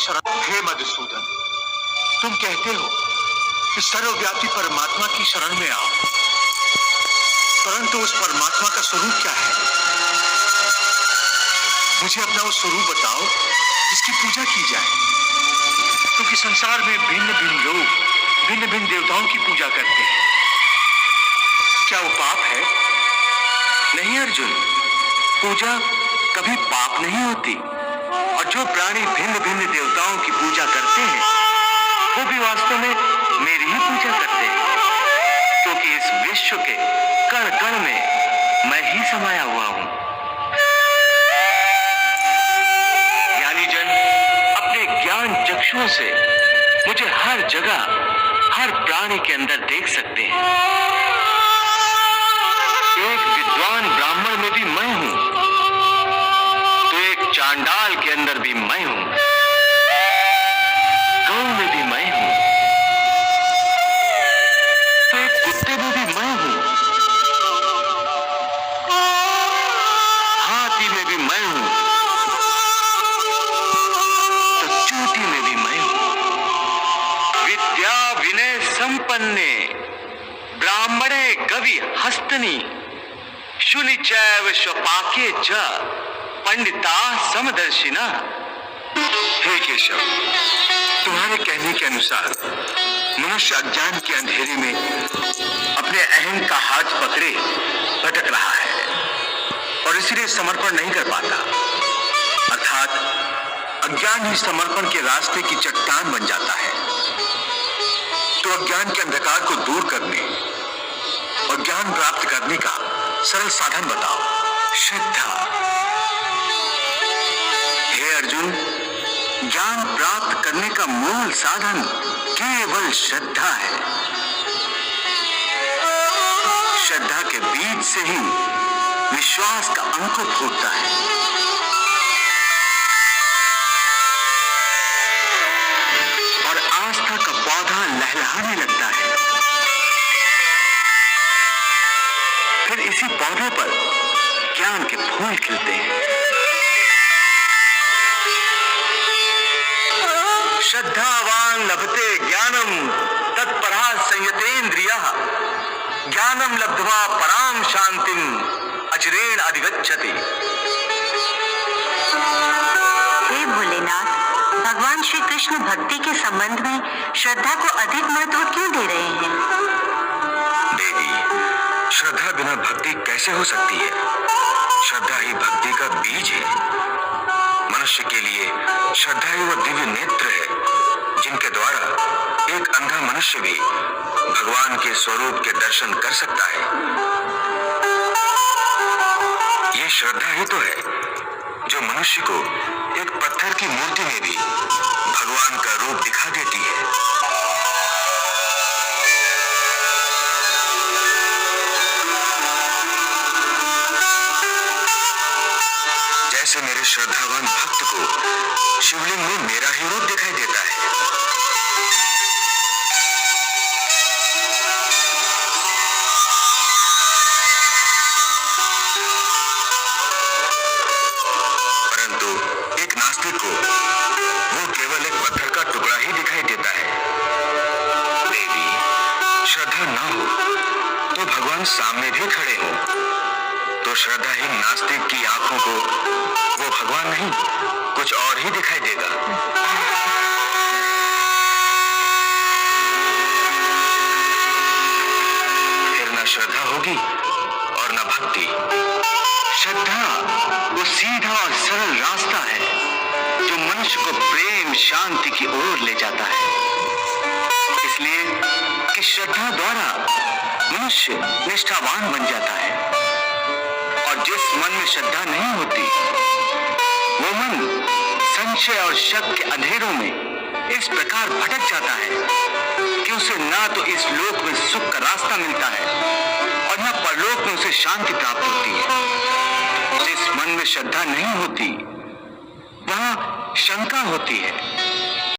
शरण। हे मधुसूदन, तुम कहते हो कि सर्वव्यापी परमात्मा की शरण में आओ, परंतु उस परमात्मा का स्वरूप क्या है? मुझे अपना वो स्वरूप बताओ जिसकी पूजा की जाए, क्योंकि संसार में भिन्न भिन्न लोग भिन्न भिन्न देवताओं की पूजा करते हैं। क्या वो पाप है? नहीं अर्जुन, पूजा कभी पाप नहीं होती। और जो प्राणी भिन्न भिन्न देवताओं की पूजा करते हैं वो भी वास्तव में मेरी ही पूजा करते हैं, क्योंकि इस विश्व के कण कण में मैं ही समाया हुआ हूं। ज्ञानी जन अपने ज्ञान चक्षुओं से मुझे हर जगह हर प्राणी के अंदर देख सकते हैं। एक विद्वान ब्राह्मण में भी मैं हूं, तो एक चांडाल के अंदर भी मैं हूं, गौ में भी मैं हूं, तो एक कुत्ते में भी मैं हूं, हाथी में भी मैं हूं, तो चूटी में भी मैं हूं। विद्या विनय संपन्ने ब्राह्मणे कवि हस्तनी शुनि चैव स्वपाके च पंडिता समदर्शिना। हे केशव, तुम्हारे कहने के अनुसार मनुष्य अज्ञान के अंधेरे में अपने अहम का हाथ पकड़े भटक रहा है और इसीलिए समर्पण नहीं कर पाता, अर्थात अज्ञान ही समर्पण के रास्ते की चट्टान बन जाता है। तो अज्ञान के अंधकार को दूर करने और ज्ञान प्राप्त करने का सरल साधन बताओ। श्रद्धा। हे अर्जुन, ज्ञान प्राप्त करने का मूल साधन केवल श्रद्धा है। श्रद्धा के बीज से ही विश्वास का अंकुर फूटता है। और आस्था का पौधा लहलहाने लगता है। फिर इसी पौधे पर ज्ञान के फूल खिलते हैं। श्रद्धावान लभते ज्ञानम तत्परा संयतेन्द्रियः ज्ञानम लब्ध्वा पराम शांतिम अचिरेण अधिगच्छति। हे भोलेनाथ, भगवान श्री कृष्ण भक्ति के संबंध में श्रद्धा को अधिक महत्व क्यों दे रहे हैं? देवी, श्रद्धा बिना भक्ति कैसे हो सकती है? श्रद्धा ही भक्ति का बीज है। मनुष्य के लिए श्रद्धा ही वो दिव्य नेत्र है जिनके द्वारा एक अंधा मनुष्य भी भगवान के स्वरूप के दर्शन कर सकता है। ये श्रद्धा ही तो है जो मनुष्य को एक पत्थर की मूर्ति में भी भगवान का रूप दिखा देती है। जैसे मेरे श्रद्धावान भक्त को शिवलिंग में मेरा ही रूप दिखाई देता है। परंतु एक नास्तिक को वो केवल एक पत्थर का टुकड़ा ही दिखाई देता है। देवी, श्रद्धा ना हो तो भगवान सामने भी खड़े हो, तो श्रद्धाहीन नास्तिक की आंखों को वो भगवान नहीं कुछ और ही दिखाई देगा। फिर ना श्रद्धा होगी और ना भक्ति। श्रद्धा वो सीधा और सरल रास्ता है जो मनुष्य को प्रेम शांति की ओर ले जाता है। इसलिए कि श्रद्धा द्वारा मनुष्य निष्ठावान बन जाता है। और जिस मन में श्रद्धा नहीं होती वो मन संशय और शक के अंधेरों में इस प्रकार भटक जाता है कि उसे ना तो इस लोक में सुख का रास्ता मिलता है और ना परलोक में उसे शांति प्राप्त होती है। जिस मन में श्रद्धा नहीं होती वहां शंका होती है,